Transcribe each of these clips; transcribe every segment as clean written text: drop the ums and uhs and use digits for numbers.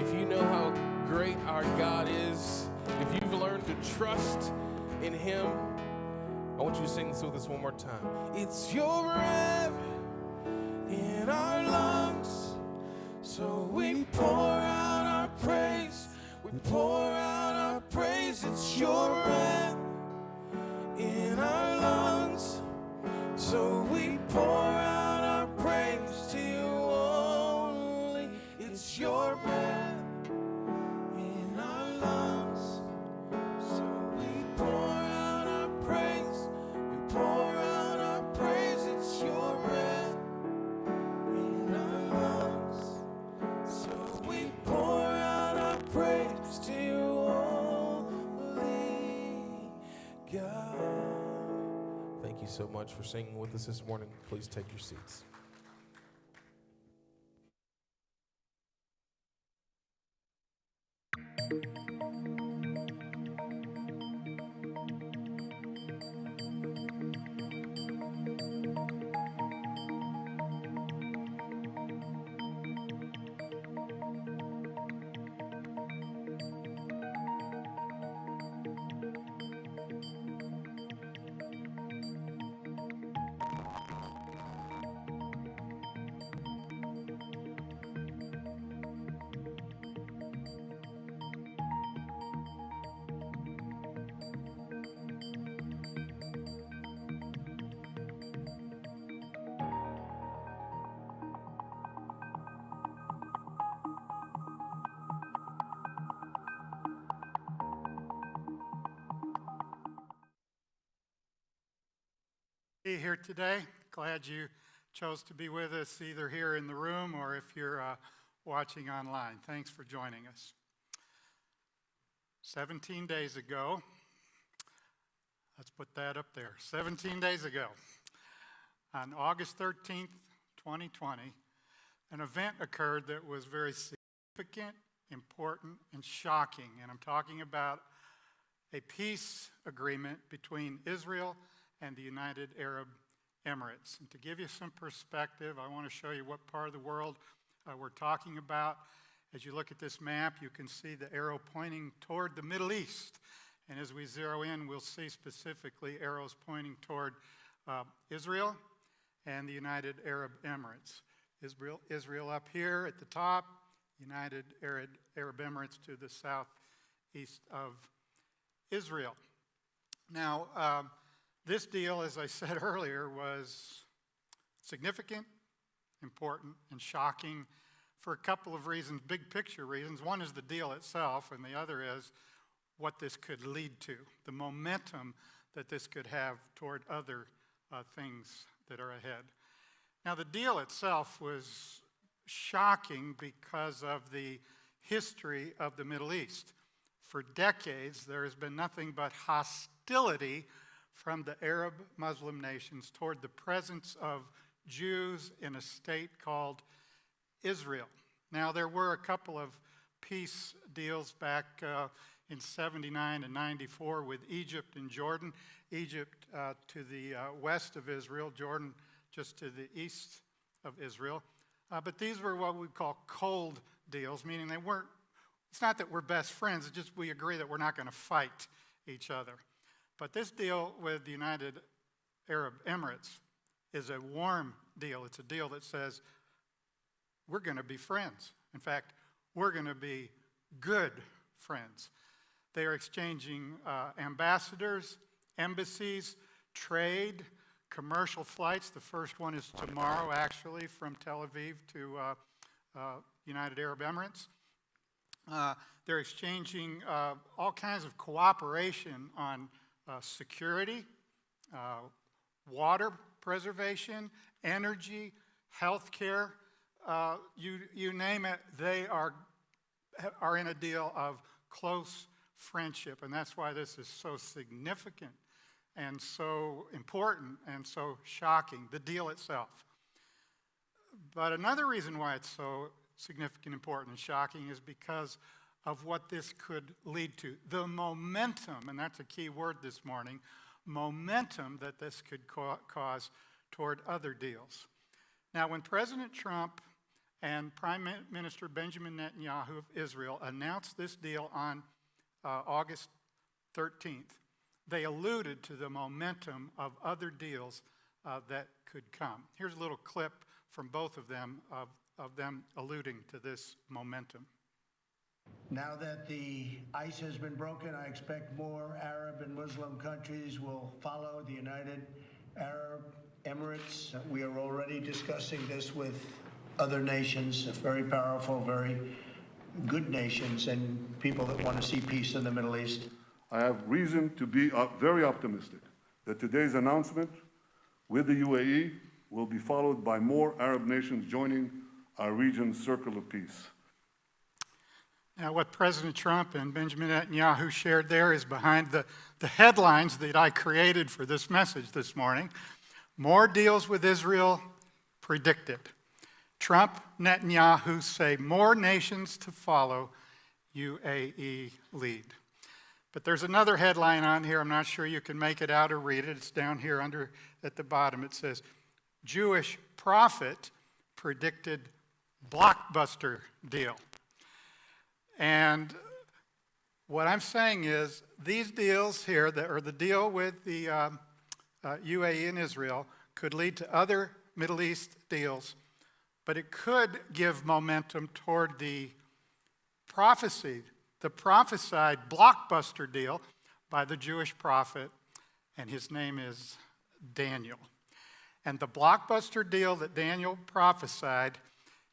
if you know how great our God is, if you've learned to trust in Him, I want you to sing this with us one more time. It's your breath in our lungs, so we pour out our praise. We pour out our praise. It's your breath in our lungs, so we pour out our praise to you only. It's your breath in our lungs, so we pour out our praise. We pour out our praise. It's your breath in our lungs, so we pour out our praise to you only, God. Thank you so much for singing with us this morning. Please take your seats. Here today. Glad you chose to be with us either here in the room or if you're watching online. Thanks for joining us. 17 days ago, let's put that up there. 17 days ago, on August 13th, 2020, an event occurred that was very significant, important, and shocking. And I'm talking about a peace agreement between Israel and the United Arab Emirates. And to give you some perspective, I want to show you what part of the world we're talking about. As you look at this map, you can see the arrow pointing toward the Middle East. And as we zero in, we'll see specifically arrows pointing toward Israel and the United Arab Emirates. Israel up here at the top, United Arab Emirates to the southeast of Israel. Now, this deal, as I said earlier, was significant, important, and shocking for a couple of reasons, big picture reasons. One is the deal itself, and the other is what this could lead to, the momentum that this could have toward other things that are ahead. Now, the deal itself was shocking because of the history of the Middle East. For decades, there has been nothing but hostility from the Arab Muslim nations toward the presence of Jews in a state called Israel. Now, there were a couple of peace deals back in 79 and 94 with Egypt and Jordan. Egypt to the west of Israel, Jordan just to the east of Israel. But these were what we call cold deals, meaning they weren't, it's not that we're best friends, it's just we agree that we're not going to fight each other. But this deal with the United Arab Emirates is a warm deal. It's a deal that says we're going to be friends. In fact, we're going to be good friends. They are exchanging ambassadors, embassies, trade, commercial flights. The first one is tomorrow, actually, from Tel Aviv to United Arab Emirates. They're exchanging all kinds of cooperation on security, water preservation, energy, healthcare, you name it, they are in a deal of close friendship. And that's why this is so significant and so important and so shocking, the deal itself. But another reason why it's so significant, important, and shocking is because of what this could lead to. The momentum, and that's a key word this morning, momentum that this could cause toward other deals. Now, when President Trump and Prime Minister Benjamin Netanyahu of Israel announced this deal on August 13th. They alluded to the momentum of other deals that could come. Here's a little clip from both of them of them alluding to this momentum. Now that the ice has been broken, I expect more Arab and Muslim countries will follow the United Arab Emirates. We are already discussing this with other nations, very powerful, very good nations, and people that want to see peace in the Middle East. I have reason to be very optimistic that today's announcement with the UAE will be followed by more Arab nations joining our region's circle of peace. Now, what President Trump and Benjamin Netanyahu shared there is behind the headlines that I created for this message this morning. More deals with Israel predicted. Trump, Netanyahu say more nations to follow, UAE lead. But there's another headline on here. I'm not sure you can make it out or read it. It's down here under at the bottom. It says, Jewish prophet predicted Blockbuster deal. And what I'm saying is these deals here, or the deal with the UAE and Israel, could lead to other Middle East deals, but it could give momentum toward the prophesied Blockbuster deal by the Jewish prophet, and his name is Daniel. And the Blockbuster deal that Daniel prophesied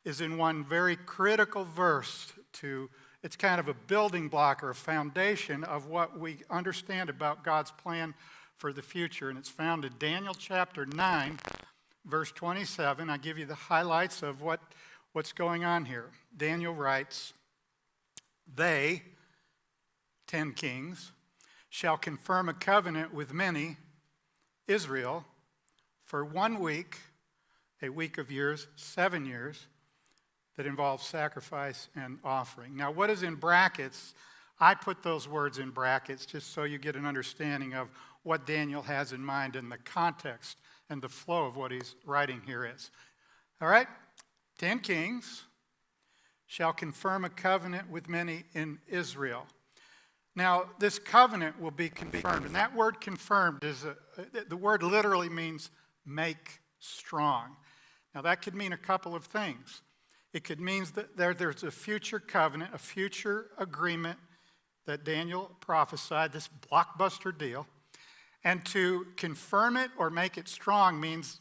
is in one very critical verse it's kind of a building block or a foundation of what we understand about God's plan for the future. And it's found in Daniel chapter 9, verse 27. I give you the highlights of what's going on here. Daniel writes, they, 10 kings, shall confirm a covenant with many, Israel, for 1 week, a week of years, 7 years, that involves sacrifice and offering. Now, what is in brackets, I put those words in brackets just so you get an understanding of what Daniel has in mind and the context and the flow of what he's writing here is. All right? 10 kings shall confirm a covenant with many in Israel. Now, this covenant will be confirmed, and that word confirmed the word literally means make strong. Now, that could mean a couple of things. It could mean that there's a future covenant, a future agreement that Daniel prophesied, this Blockbuster deal. And to confirm it or make it strong means,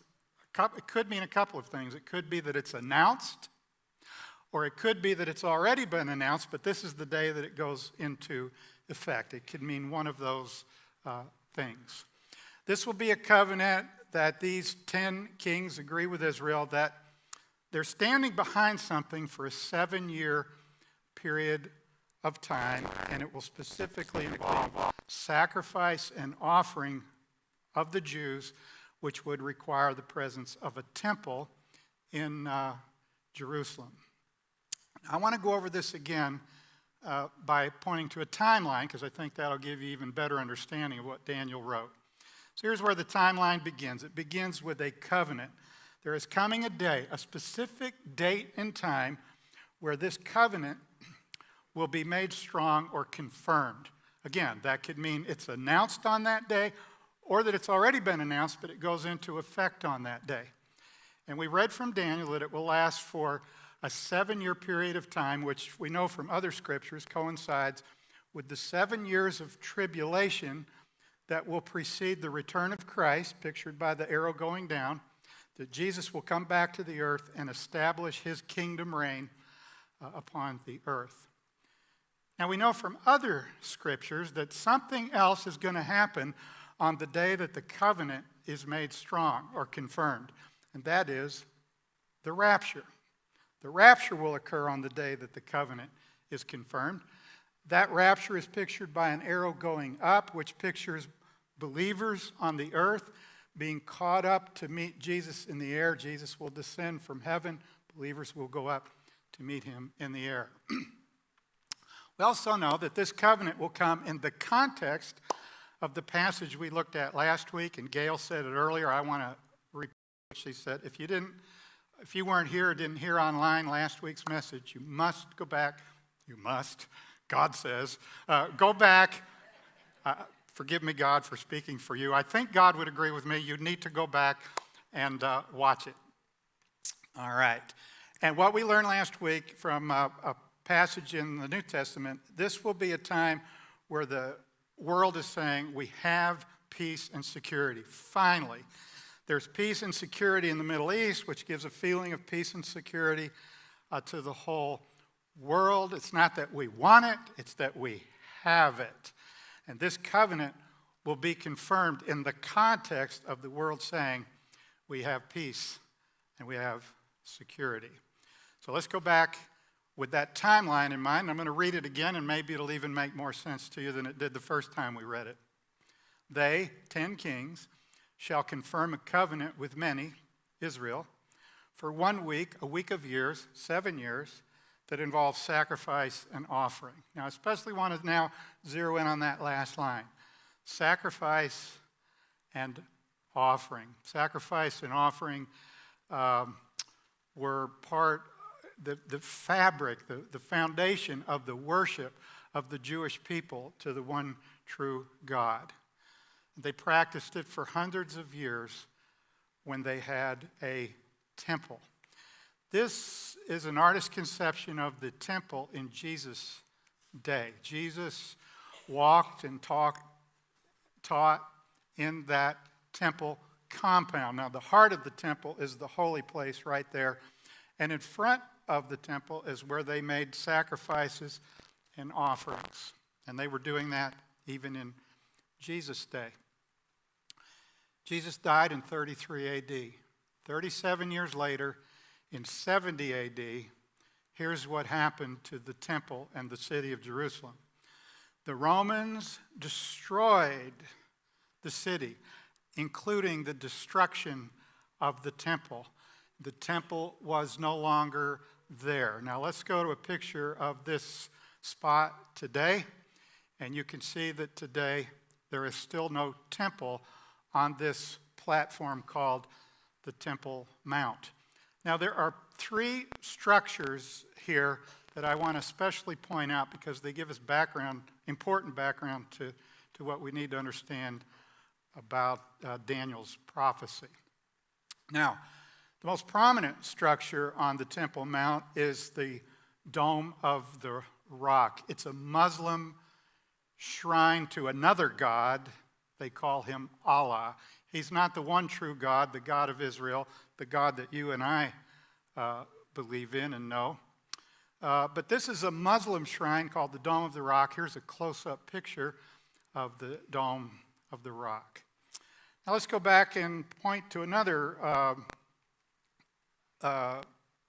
it could mean a couple of things. It could be that it's announced, or it could be that it's already been announced, but this is the day that it goes into effect. It could mean one of those things. This will be a covenant that these 10 kings agree with Israel that they're standing behind something for a 7-year period of time, and it will specifically involve sacrifice and offering of the Jews, which would require the presence of a temple in Jerusalem. I want to go over this again by pointing to a timeline, because I think that'll give you even better understanding of what Daniel wrote. So here's where the timeline begins. It begins with a covenant. There is coming a day, a specific date and time, where this covenant will be made strong or confirmed. Again, that could mean it's announced on that day, or that it's already been announced, but it goes into effect on that day. And we read from Daniel that it will last for a 7-year period of time, which we know from other scriptures coincides with the 7 years of tribulation that will precede the return of Christ, pictured by the arrow going down, that Jesus will come back to the earth and establish his kingdom reign upon the earth. Now, we know from other scriptures that something else is going to happen on the day that the covenant is made strong or confirmed, and that is the rapture. The rapture will occur on the day that the covenant is confirmed. That rapture is pictured by an arrow going up, which pictures believers on the earth being caught up to meet Jesus in the air. Jesus will descend from heaven. Believers will go up to meet him in the air. We also know that this covenant will come in the context of the passage we looked at last week, and Gail said it earlier. I want to repeat what she said. If you didn't If you weren't here or didn't hear online last week's message, you must go back. You must. God says, go back. Forgive me, God, for speaking for you. I think God would agree with me. You need to go back and watch it. All right. And what we learned last week from a passage in the New Testament, this will be a time where the world is saying we have peace and security. Finally, there's peace and security in the Middle East, which gives a feeling of peace and security to the whole world. It's not that we want it, it's that we have it. And this covenant will be confirmed in the context of the world saying we have peace and we have security. So let's go back with that timeline in mind. I'm going to read it again, and maybe it'll even make more sense to you than it did the first time we read it. They, 10 kings, shall confirm a covenant with many, Israel, for 1 week, a week of years, 7 years, that involves sacrifice and offering. Now, I especially want to now zero in on that last line. Sacrifice and offering. Sacrifice and offering were part, the fabric, the foundation of the worship of the Jewish people to the one true God. They practiced it for hundreds of years when they had a temple. This is an artist's conception of the temple in Jesus' day. Jesus walked and taught in that temple compound. Now, the heart of the temple is the holy place right there. And in front of the temple is where they made sacrifices and offerings. And they were doing that even in Jesus' day. Jesus died in 33 AD. 37 years later, in 70 AD, here's what happened to the temple and the city of Jerusalem. The Romans destroyed the city, including the destruction of the temple. The temple was no longer there. Now let's go to a picture of this spot today, and you can see that today there is still no temple on this platform called the Temple Mount. Now, there are 3 structures here that I want to especially point out because they give us important background to what we need to understand about Daniel's prophecy. Now, the most prominent structure on the Temple Mount is the Dome of the Rock. It's a Muslim shrine to another god. They call him Allah. He's not the one true God, the God of Israel, the God that you and I believe in and know. But this is a Muslim shrine called the Dome of the Rock. Here's a close-up picture of the Dome of the Rock. Now let's go back and point to another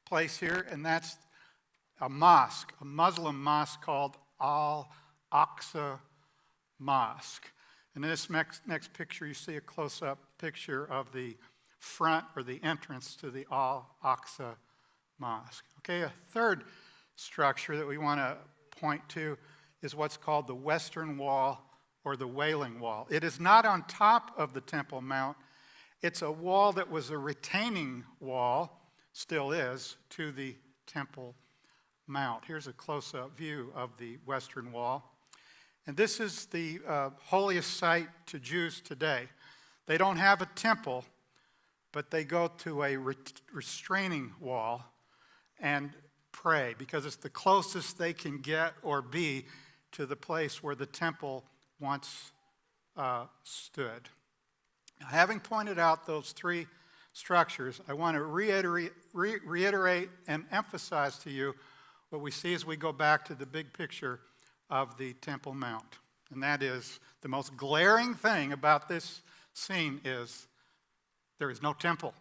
place here, and that's a mosque, a Muslim mosque called Al-Aqsa Mosque. And in this next picture, you see a close-up picture of the front or the entrance to the Al-Aqsa Mosque. Okay, a third structure that we want to point to is what's called the Western Wall or the Wailing Wall. It is not on top of the Temple Mount. It's a wall that was a retaining wall, still is, to the Temple Mount. Here's a close-up view of the Western Wall. And this is the holiest site to Jews today. They don't have a temple, but they go to a restraining wall and pray because it's the closest they can get or be to the place where the temple once stood. Now, having pointed out those 3 structures, I want to reiterate and emphasize to you what we see as we go back to the big picture of the Temple Mount. And that is, the most glaring thing about this scene is there is no temple.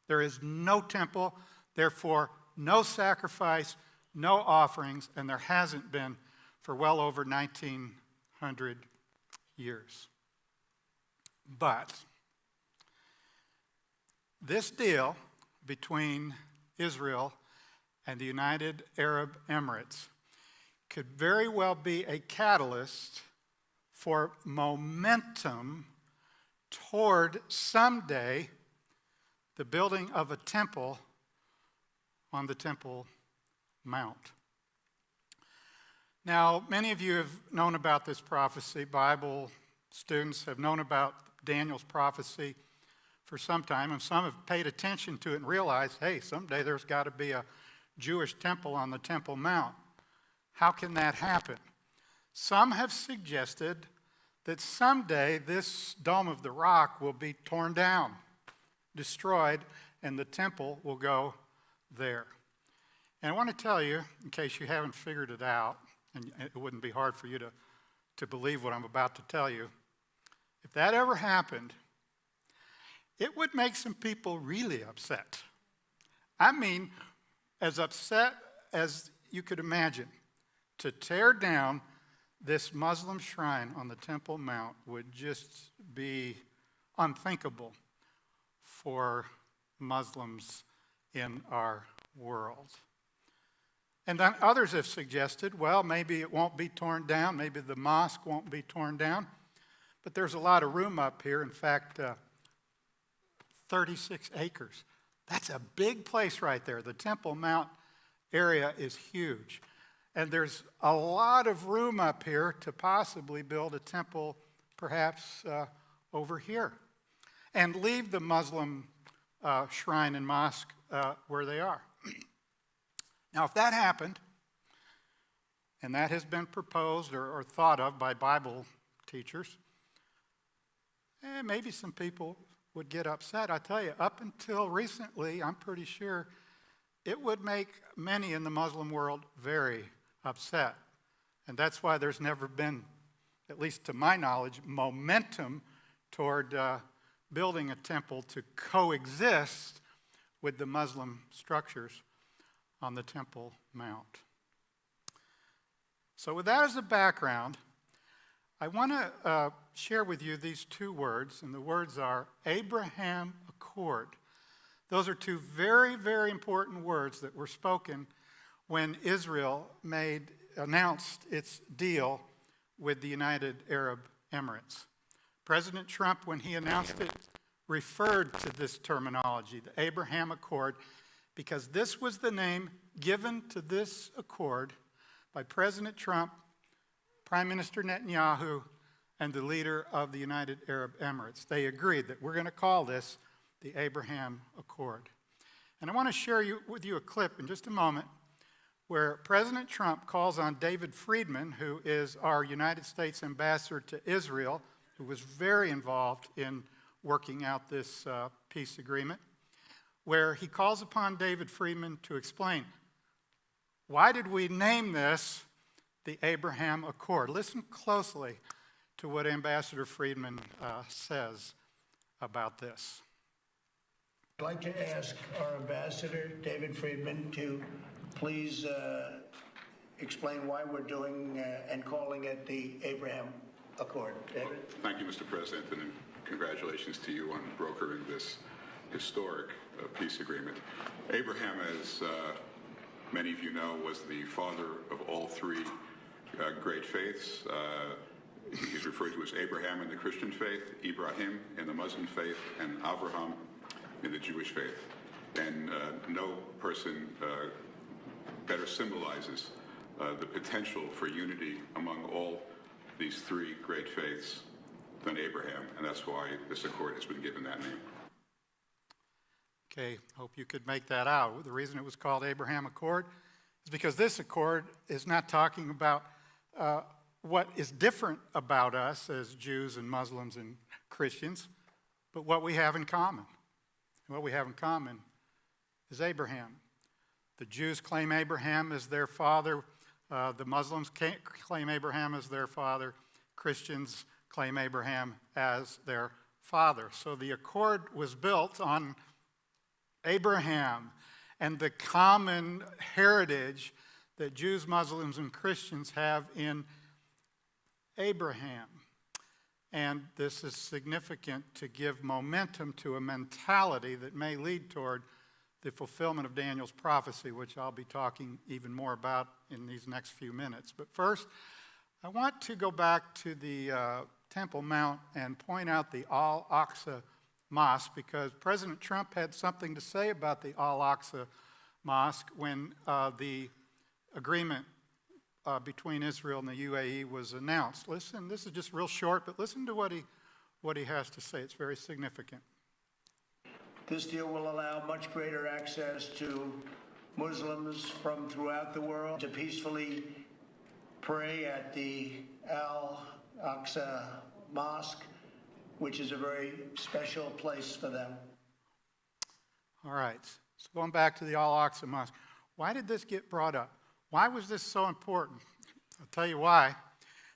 There is no temple, therefore no sacrifice, no offerings, and there hasn't been for well over 1900 years. But this deal between Israel and the United Arab Emirates could very well be a catalyst for momentum toward someday the building of a temple on the Temple Mount. Now, many of you have known about this prophecy. Bible students have known about Daniel's prophecy for some time, and some have paid attention to it and realized, hey, someday there's got to be a Jewish temple on the Temple Mount. How can that happen? Some have suggested that someday this Dome of the Rock will be torn down, destroyed, and the temple will go there. And I want to tell you, in case you haven't figured it out, and it wouldn't be hard for you to believe what I'm about to tell you, if that ever happened, it would make some people really upset. I mean, as upset as you could imagine. To tear down this Muslim shrine on the Temple Mount would just be unthinkable for Muslims in our world. And then others have suggested, well, maybe it won't be torn down, maybe the mosque won't be torn down, but there's a lot of room up here. In fact, 36 acres. That's a big place right there. The Temple Mount area is huge. And there's a lot of room up here to possibly build a temple perhaps over here and leave the Muslim shrine and mosque where they are. Now, if that happened, and that has been proposed or thought of by Bible teachers, maybe some people would get upset. I tell you, up until recently, I'm pretty sure it would make many in the Muslim world very upset. And that's why there's never been, at least to my knowledge, momentum toward building a temple to coexist with the Muslim structures on the Temple Mount. So with that as a background, I want to share with you these two words, and the words are Abraham Accord. Those are two very, very important words that were spoken when Israel announced its deal with the United Arab Emirates. President Trump, when he announced it, referred to this terminology, the Abraham Accord, because this was the name given to this accord by President Trump, Prime Minister Netanyahu, and the leader of the United Arab Emirates. They agreed that we're going to call this the Abraham Accord. And I want to share with you a clip in just a moment where President Trump calls on David Friedman, who is our United States ambassador to Israel, who was very involved in working out this peace agreement, where he calls upon David Friedman to explain, why did we name this the Abraham Accord? Listen closely to what Ambassador Friedman says about this. I'd like to ask our ambassador, David Friedman, to please explain why we're doing and calling it the Abraham Accord. David? Thank you, Mr. President, and congratulations to you on brokering this historic peace agreement. Abraham, as many of you know, was the father of all three great faiths. He's referred to as Abraham in the Christian faith, Ibrahim in the Muslim faith, and Abraham in the Jewish faith. And no person better symbolizes the potential for unity among all these three great faiths than Abraham, and that's why this accord has been given that name. Okay, hope you could make that out. The reason it was called Abraham Accord is because this accord is not talking about what is different about us as Jews and Muslims and Christians, but what we have in common. And what we have in common is Abraham. The Jews claim Abraham as their father. The Muslims claim Abraham as their father. Christians claim Abraham as their father. So the accord was built on Abraham and the common heritage that Jews, Muslims, and Christians have in Abraham. And this is significant to give momentum to a mentality that may lead toward the fulfillment of Daniel's prophecy, which I'll be talking even more about in these next few minutes. But first, I want to go back to the Temple Mount and point out the Al-Aqsa Mosque, because President Trump had something to say about the Al-Aqsa Mosque when the agreement between Israel and the UAE was announced. Listen, this is just real short, but listen to what he has to say. It's very significant. This deal will allow much greater access to Muslims from throughout the world to peacefully pray at the Al-Aqsa Mosque, which is a very special place for them. All right, so going back to the Al-Aqsa Mosque, why did this get brought up? Why was this so important? I'll tell you why.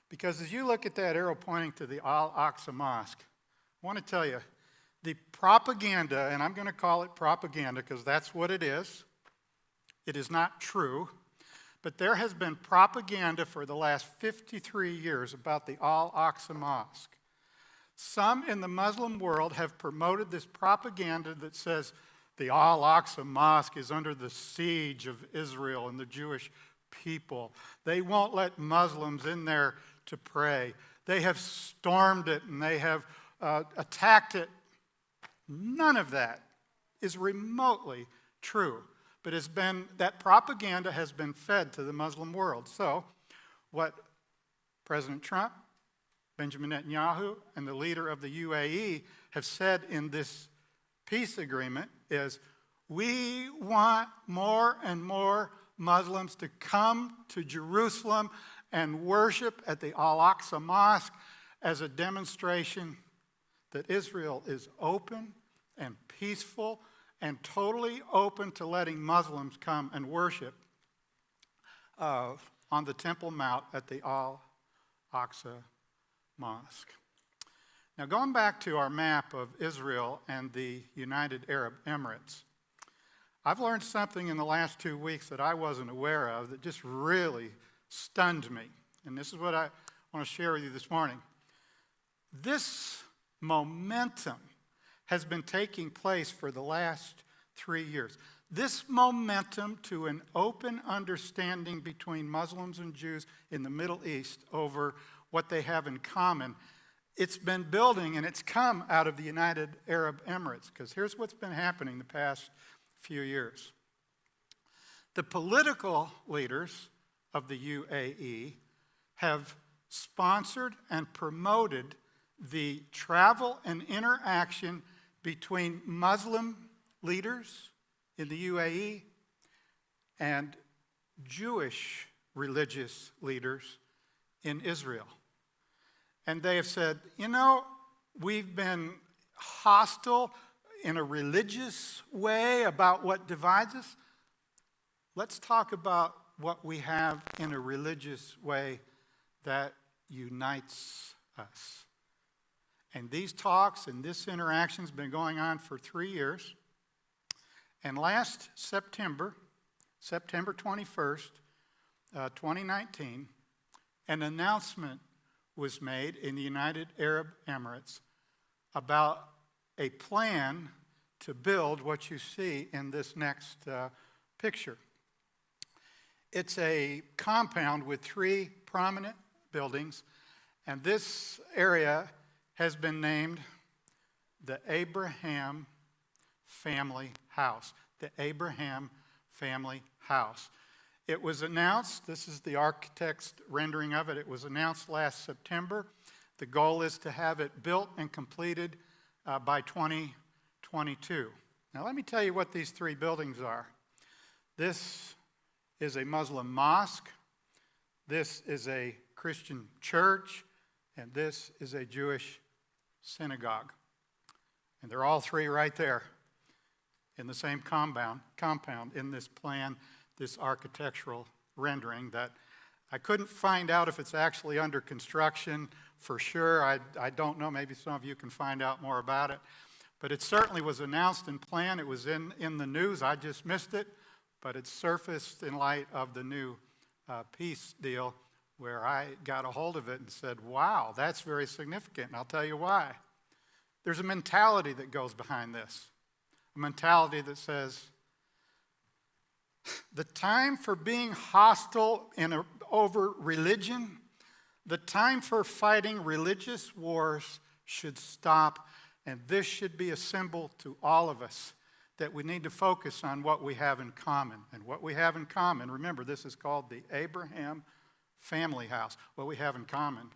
Because as you look at that arrow pointing to the Al-Aqsa Mosque, I want to tell you, the propaganda, and I'm going to call it propaganda because that's what it is. It is not true, but there has been propaganda for the last 53 years about the Al-Aqsa Mosque. Some in the Muslim world have promoted this propaganda that says the Al-Aqsa Mosque is under the siege of Israel and the Jewish people. They won't let Muslims in there to pray. They have stormed it and they have attacked it. None of that is remotely true. But that propaganda has been fed to the Muslim world. So what President Trump, Benjamin Netanyahu, and the leader of the UAE have said in this peace agreement is, we want more and more Muslims to come to Jerusalem and worship at the Al-Aqsa Mosque as a demonstration that Israel is open and peaceful and totally open to letting Muslims come and worship on the Temple Mount at the Al-Aqsa Mosque. Now, going back to our map of Israel and the United Arab Emirates, I've learned something in the last 2 weeks that I wasn't aware of that just really stunned me. And this is what I want to share with you this morning. This momentum has been taking place for the last 3 years. This momentum to an open understanding between Muslims and Jews in the Middle East over what they have in common, it's been building and it's come out of the United Arab Emirates. Because here's what's been happening the past few years. The political leaders of the UAE have sponsored and promoted the travel and interaction between Muslim leaders in the UAE and Jewish religious leaders in Israel. And they have said, you know, we've been hostile in a religious way about what divides us. Let's talk about what we have in a religious way that unites us. And these talks and this interaction has been going on for 3 years. And last September 21st, 2019, an announcement was made in the United Arab Emirates about a plan to build what you see in this next picture. It's a compound with 3 prominent buildings, and this area has been named the Abraham Family House. The Abraham Family House. It was announced, this is the architect's rendering of it, it was announced last September. The goal is to have it built and completed by 2022. Now let me tell you what these 3 buildings are. This is a Muslim mosque, this is a Christian church, and this is a Jewish synagogue. And they're all 3 right there in the same compound in this plan, this architectural rendering that I couldn't find out if it's actually under construction for sure. I don't know. Maybe some of you can find out more about it. But it certainly was announced and planned. It was in the news. I just missed it. But it surfaced in light of the new peace deal where I got a hold of it and said, wow, that's very significant. And I'll tell you why. There's a mentality that goes behind this. A mentality that says, the time for being hostile over religion, the time for fighting religious wars should stop, and this should be a symbol to all of us that we need to focus on what we have in common. And what we have in common, remember, this is called the Abraham family house. What we have in common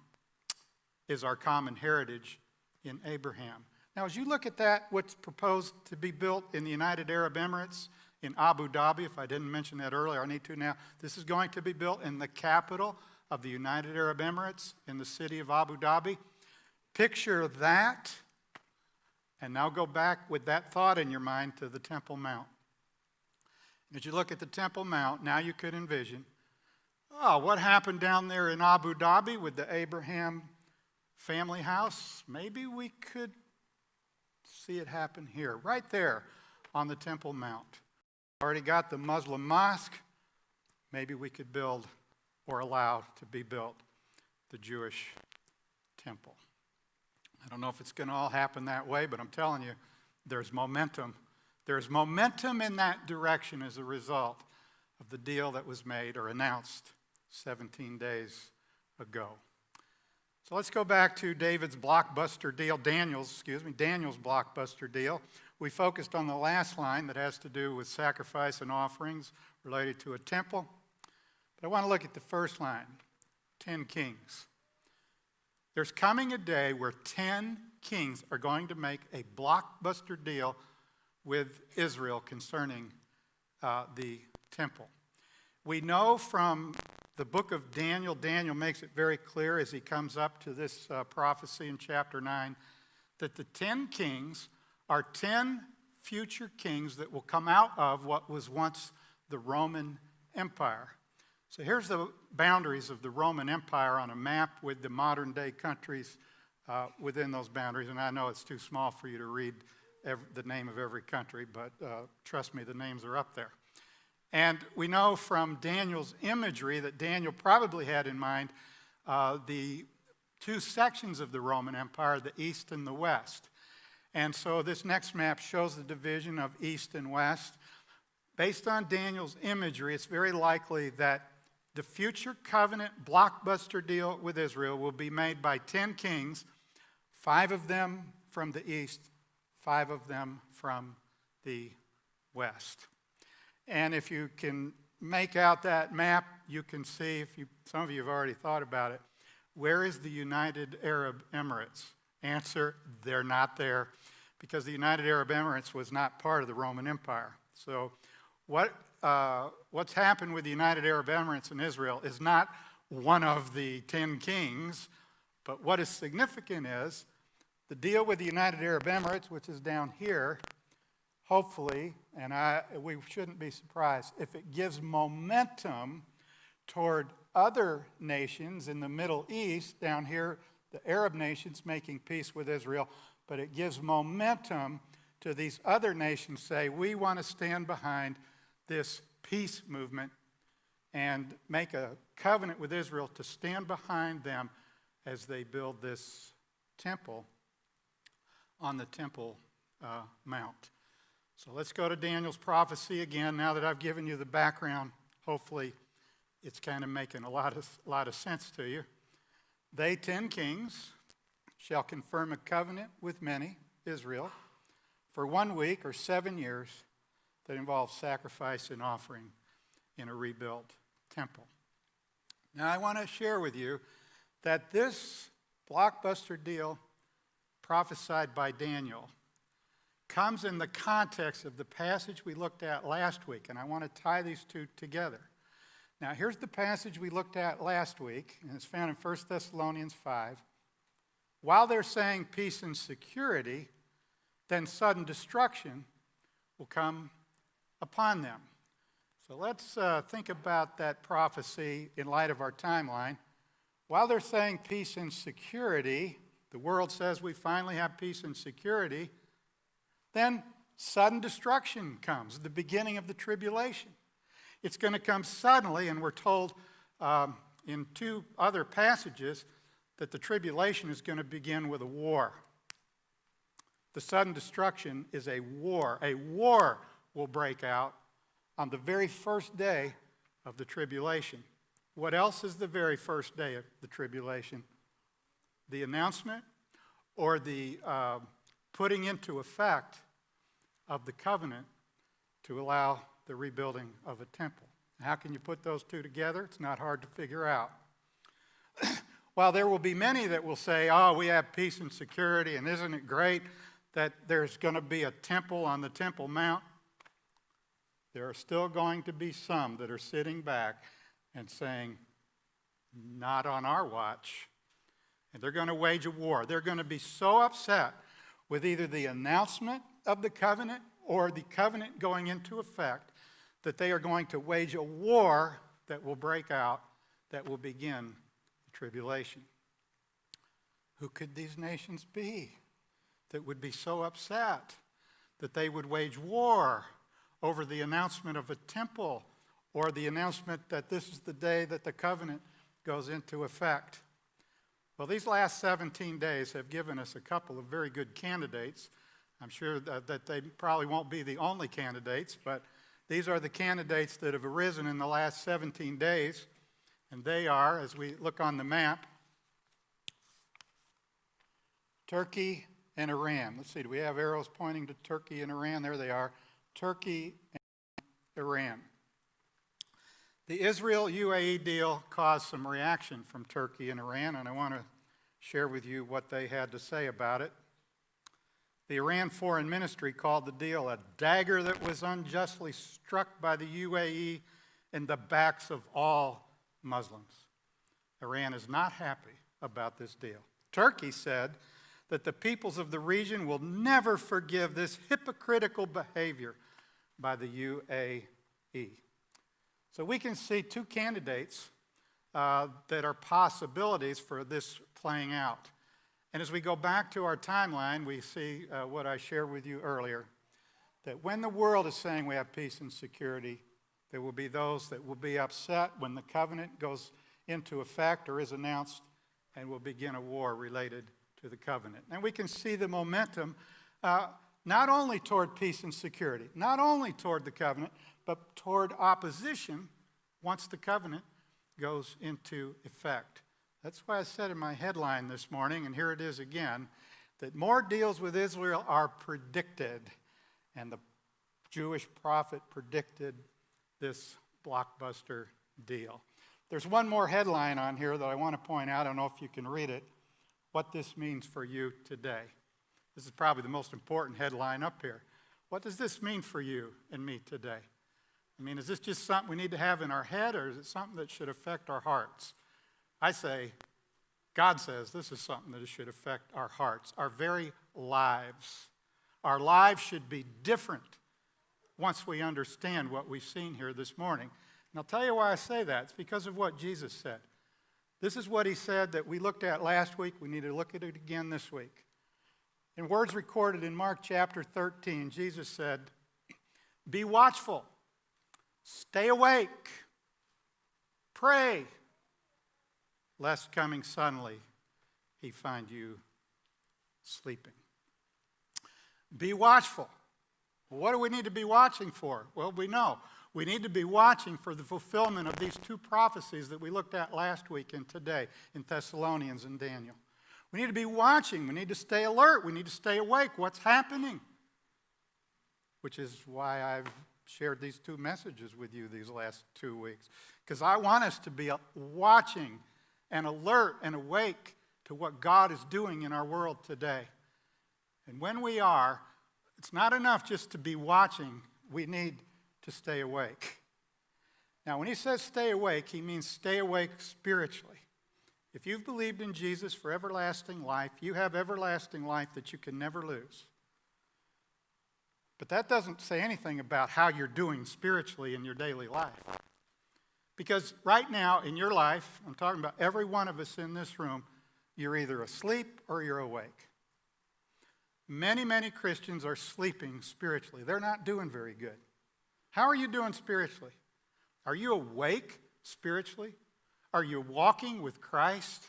is our common heritage in Abraham. Now, as you look at that, what's proposed to be built in the United Arab Emirates, in Abu Dhabi, if I didn't mention that earlier, I need to now. This is going to be built in the capital of the United Arab Emirates, in the city of Abu Dhabi. Picture that, and now go back with that thought in your mind to the Temple Mount. As you look at the Temple Mount, now you could envision, what happened down there in Abu Dhabi with the Abraham family house? Maybe we could see it happen here, right there on the Temple Mount. Already got the Muslim mosque. Maybe we could build or allow to be built the Jewish temple. I don't know if it's going to all happen that way, but I'm telling you, there's momentum. There's momentum in that direction as a result of the deal that was made or announced 17 days ago. So let's go back to David's blockbuster deal, Daniel's blockbuster deal. We focused on the last line that has to do with sacrifice and offerings related to a temple. But I want to look at the first line, 10 kings. There's coming a day where 10 kings are going to make a blockbuster deal with Israel concerning the temple. We know from the book of Daniel, Daniel makes it very clear as he comes up to this prophecy in chapter 9, that the 10 kings are 10 future kings that will come out of what was once the Roman Empire. So here's the boundaries of the Roman Empire on a map with the modern day countries within those boundaries. And I know it's too small for you to read the name of every country, but trust me, the names are up there. And we know from Daniel's imagery that Daniel probably had in mind the two sections of the Roman Empire, the east and the west. And so this next map shows the division of east and west. Based on Daniel's imagery, it's very likely that the future covenant blockbuster deal with Israel will be made by 10 kings, 5 of them from the east, 5 of them from the west. And if you can make out that map, you can see, some of you have already thought about it, where is the United Arab Emirates? Answer, they're not there, because the United Arab Emirates was not part of the Roman Empire. So what's happened with the United Arab Emirates and Israel is not one of the 10 kings, but what is significant is the deal with the United Arab Emirates, which is down here, hopefully, and we shouldn't be surprised, if it gives momentum toward other nations in the Middle East, down here, the Arab nations making peace with Israel, but it gives momentum to these other nations say, we want to stand behind this peace movement and make a covenant with Israel to stand behind them as they build this temple on the Temple Mount. So let's go to Daniel's prophecy again. Now that I've given you the background, hopefully it's kind of making a lot of sense to you. They, 10 kings, shall confirm a covenant with many, Israel, for 1 week or 7 years that involves sacrifice and offering in a rebuilt temple. Now I want to share with you that this blockbuster deal prophesied by Daniel comes in the context of the passage we looked at last week, and I want to tie these two together. Now, here's the passage we looked at last week, and it's found in 1 Thessalonians 5. While they're saying peace and security, then sudden destruction will come upon them. So let's think about that prophecy in light of our timeline. While they're saying peace and security, the world says we finally have peace and security, then sudden destruction comes, the beginning of the tribulation. It's going to come suddenly, and we're told in 2 other passages that the tribulation is going to begin with a war. The sudden destruction is a war. A war will break out on the very first day of the tribulation. What else is the very first day of the tribulation? The announcement or the putting into effect of the covenant to allow the rebuilding of a temple. How can you put those two together? It's not hard to figure out. While there will be many that will say, oh, we have peace and security, and isn't it great that there's going to be a temple on the Temple Mount? There are still going to be some that are sitting back and saying, not on our watch. And they're going to wage a war. They're going to be so upset with either the announcement of the covenant or the covenant going into effect that they are going to wage a war that will break out, that will begin the tribulation. Who could these nations be that would be so upset that they would wage war over the announcement of a temple or the announcement that this is the day that the covenant goes into effect? Well, these last 17 days have given us a couple of very good candidates. I'm sure that they probably won't be the only candidates, but these are the candidates that have arisen in the last 17 days. And they are, as we look on the map, Turkey and Iran. Let's see, do we have arrows pointing to Turkey and Iran? There they are. Turkey and Iran. The Israel-UAE deal caused some reaction from Turkey and Iran, and I want to share with you what they had to say about it. The Iran Foreign Ministry called the deal a dagger that was unjustly struck by the UAE in the backs of all Muslims. Iran is not happy about this deal. Turkey said that the peoples of the region will never forgive this hypocritical behavior by the UAE. So we can see two candidates that are possibilities for this playing out. And as we go back to our timeline, we see what I shared with you earlier, that when the world is saying we have peace and security, there will be those that will be upset when the covenant goes into effect or is announced and will begin a war related to the covenant. And we can see the momentum not only toward peace and security, not only toward the covenant, but toward opposition once the covenant goes into effect. That's why I said in my headline this morning, and here it is again, that more deals with Israel are predicted. And the Jewish prophet predicted this Blockbuster deal. There's one more headline on here that I want to point out. I don't know if you can read it. What this means for you today. This is probably the most important headline up here. What does this mean for you and me today? I mean, is this just something we need to have in our head, or is it something that should affect our hearts? I say, God says this is something that should affect our hearts, our very lives. Our lives should be different once we understand what we've seen here this morning. And I'll tell you why I say that. It's because of what Jesus said. This is what he said that we looked at last week. We need to look at it again this week. In words recorded in Mark chapter 13, Jesus said, "Be watchful, stay awake, pray, lest coming suddenly he find you sleeping." Be watchful. What do we need to be watching for? Well, we know. We need to be watching for the fulfillment of these two prophecies that we looked at last week and today in Thessalonians and Daniel. We need to be watching. We need to stay alert. We need to stay awake. What's happening? Which is why I've shared these two messages with you these last 2 weeks. Because I want us to be watching and alert and awake to what God is doing in our world today. And when we are, it's not enough just to be watching. We need to stay awake. Now, when he says stay awake, he means stay awake spiritually. If you've believed in Jesus for everlasting life, you have everlasting life that you can never lose. But that doesn't say anything about how you're doing spiritually in your daily life. Because right now in your life, I'm talking about every one of us in this room, you're either asleep or you're awake. Many, many Christians are sleeping spiritually. They're not doing very good. How are you doing spiritually? Are you awake spiritually? Are you walking with Christ?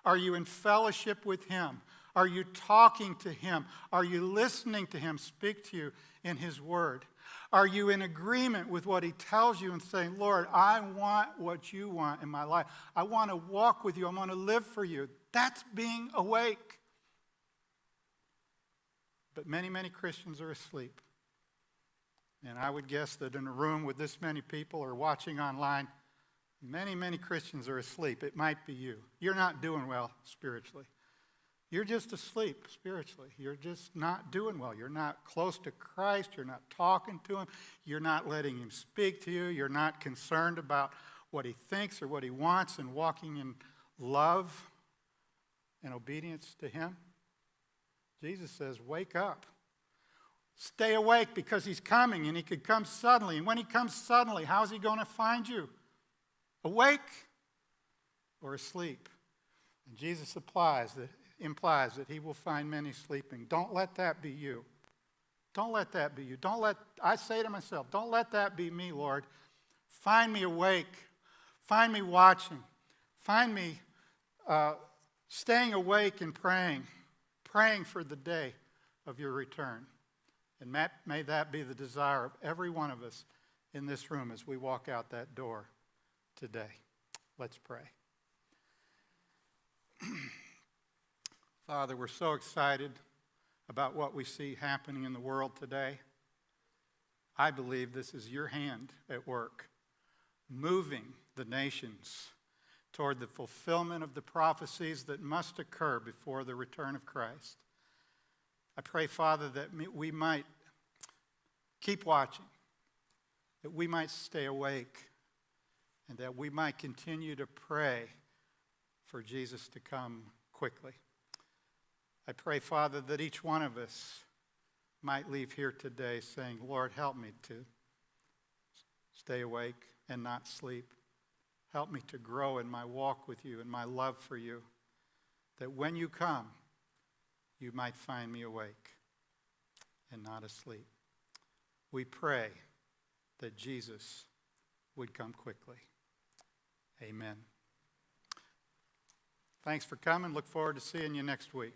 Are you in fellowship with him? Are you talking to him? Are you listening to him speak to you in his word? Are you in agreement with what he tells you and saying, Lord, I want what you want in my life. I want to walk with you. I want to live for you. That's being awake. But many, many Christians are asleep. And I would guess that in a room with this many people or watching online, many, many Christians are asleep. It might be you. You're not doing well spiritually. You're just asleep spiritually. You're just not doing well. You're not close to Christ. You're not talking to him. You're not letting him speak to you. You're not concerned about what he thinks or what he wants and walking in love and obedience to him. Jesus says, wake up. Stay awake because he's coming, and he could come suddenly. And when he comes suddenly, how's he going to find you? Awake or asleep? And Jesus implies that he will find many sleeping. Don't let that be you. Don't let that be you. I say to myself, don't let that be me, Lord. Find me awake. Find me watching. Find me staying awake and praying for the day of your return. And may that be the desire of every one of us in this room as we walk out that door today. Let's pray. Father, we're so excited about what we see happening in the world today. I believe this is your hand at work, moving the nations toward the fulfillment of the prophecies that must occur before the return of Christ. I pray, Father, that we might keep watching, that we might stay awake, and that we might continue to pray for Jesus to come quickly. I pray, Father, that each one of us might leave here today saying, Lord, help me to stay awake and not sleep. Help me to grow in my walk with you and my love for you, that when you come, you might find me awake and not asleep. We pray that Jesus would come quickly. Amen. Thanks for coming. Look forward to seeing you next week.